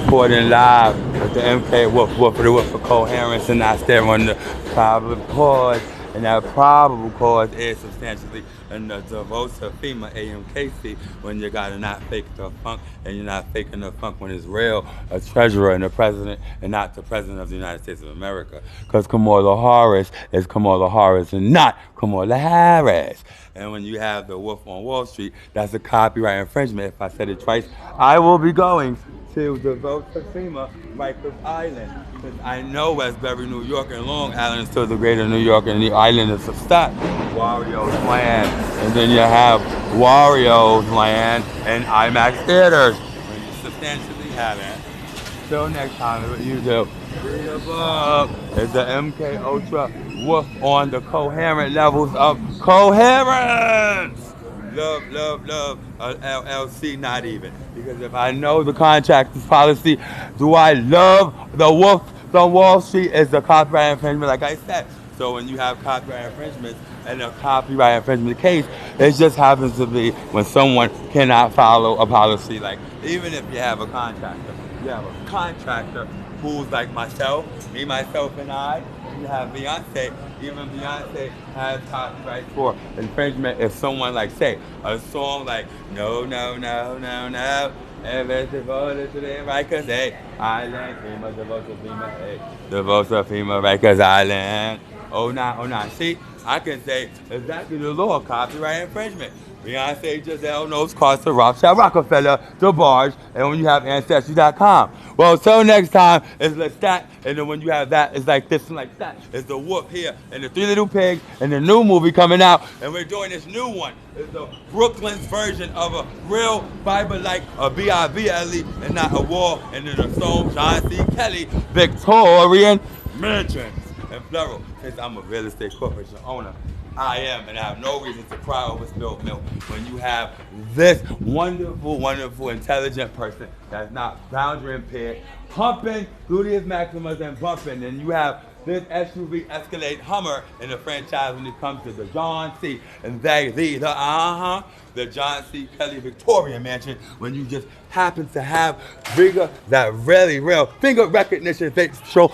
recording live with the MK woof for coherence and not stare on the probable cause. And that probable cause is substantially in the Devosa FEMA AMKC when you gotta not fake the funk and you're not faking the funk when it's real, a treasurer and a president and not the president of the United States of America. Because Kamala Harris is Kamala Harris and not Kamala Harris. And when you have the Wolf on Wall Street, that's a copyright infringement. If I said it twice, I will be going to the vote for FEMA, Rikers Island. Because I know Westbury, New York, and Long Island is still the greater New York, and the island is LESTAT, Wario's land. And then you have Wario's land and IMAX theaters. When you substantially have it. Till next time, what you do. Read above is the MK Ultra Wolf on the coherent levels of coherence. Love, LLC, not even. Because if I know the contractor's policy, do I love the Wolf on Wall Street is the copyright infringement, like I said. So when you have copyright infringements and a copyright infringement case, it just happens to be when someone cannot follow a policy. Like, even if you have a contractor, who's like myself, me, myself, and I. You have Beyonce. Even Beyonce has copyright for infringement if someone, like, say, a song like No, no, no, no, no, and it's devoted to the Rikers Island, FEMA, devoted to FEMA, devoted to FEMA, Rikers Island. Oh, nah. See, I can say exactly the law of copyright infringement. Beyonce, Giselle, knows Carter, Rothschild, Rockefeller, DeBarge, and when you have Ancestry.com. Well, till next time, it's LESTAT, and then when you have that, it's like this and like that. It's the Wolf here, and the Three Little Pigs, and the new movie coming out, and we're doing this new one. It's the Brooklyn's version of a real Bible-like, a B-I-B-L-E, and not a war, and then the song John C. Kelly, Victorian Mansions, and plural, since I'm a real estate corporation owner. I am, and I have no reason to cry over spilled milk when you have this wonderful, intelligent person that's not boundary impaired, pumping Gluteus Maximus and bumping, and you have this SUV Escalade Hummer in the franchise when it comes to the John C. and the John C. Kelly Victorian Mansion, when you just happen to have that really real finger recognition, facial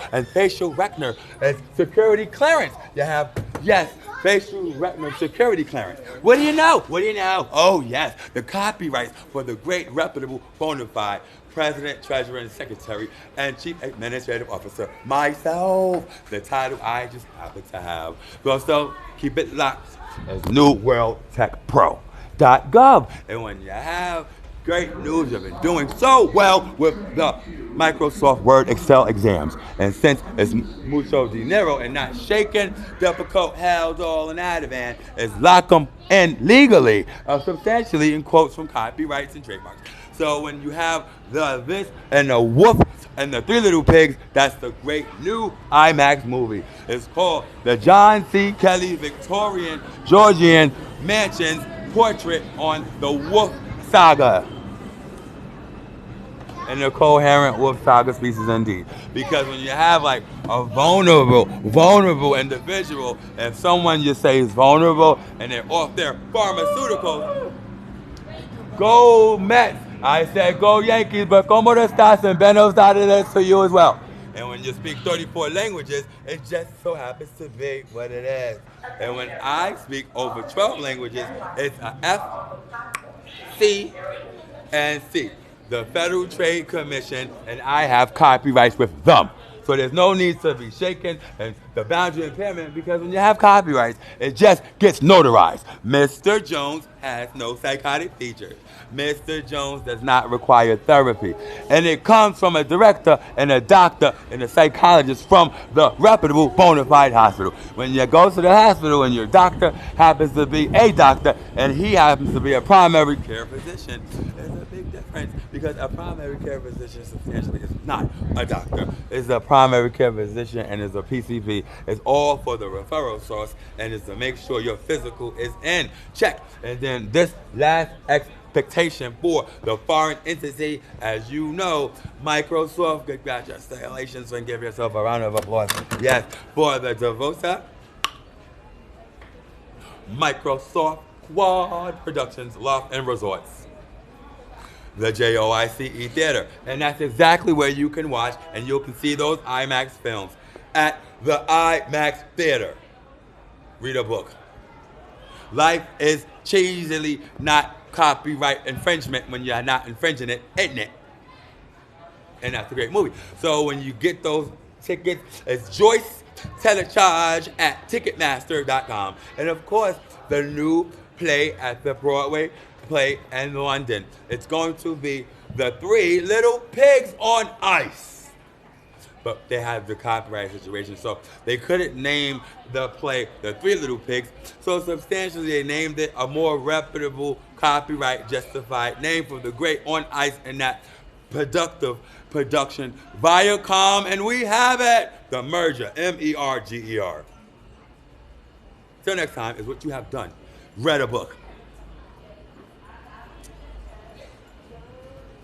recognition as security clearance. You have, yes, facial retinal security clearance. What do you know? Oh yes, the copyrights for the great, reputable, bona fide President, Treasurer, and Secretary, and Chief Administrative Officer, myself, the title I just happen to have. So keep it locked as newworldtechpro.gov. And when you have great news, you've been doing so well with the Microsoft Word Excel exams. And since it's mucho dinero and not shaken, difficult, held all and out of and is lock them in legally, substantially in quotes from copyrights and trademarks. So when you have this and the Wolf and the Three Little Pigs, that's the great new IMAX movie. It's called the John C. Kelly Victorian Georgian Mansions Portrait on the Wolf Saga. And the coherent Wolf Saga species indeed. Because when you have like a vulnerable individual, if someone you say is vulnerable and they're off their pharmaceuticals, go Mets. I said go Yankees, but como estás, and Benno started this to you as well. And when you speak 34 languages, it just so happens to be what it is. And when I speak over 12 languages, it's a F, C, and C. The Federal Trade Commission, and I have copyrights with them. So there's no need to be shaken and the boundary impairment, because when you have copyrights, it just gets notarized. Mr. Jones has no psychotic features. Mr. Jones does not require therapy. And it comes from a director and a doctor and a psychologist from the reputable bona fide hospital. When you go to the hospital and your doctor happens to be a doctor and he happens to be a primary care physician, there's a big difference, because a primary care physician substantially is not a doctor. It's a primary care physician and is a PCP. It's all for the referral source and is to make sure your physical is in check. And then this last expectation for the foreign entity, as you know, Microsoft, congratulations and give yourself a round of applause. Yes, for the Devosa Microsoft Quad Productions Loft and Resorts. the Joyce Theater. And that's exactly where you can watch, and you can see those IMAX films at the IMAX Theater. Read a book. Life is cheesily not copyright infringement when you're not infringing it, isn't it? And that's a great movie. So when you get those tickets, it's Joyce Telecharge at Ticketmaster.com. And of course, the new play at the Broadway play in London. It's going to be The Three Little Pigs on Ice. But they had the copyright situation, so they couldn't name the play The Three Little Pigs. So substantially, they named it a more reputable, copyright justified name for the great on ice and that productive production, Viacom, and we have it, the merger, MERGER. Till next time, is what you have done. Read a book.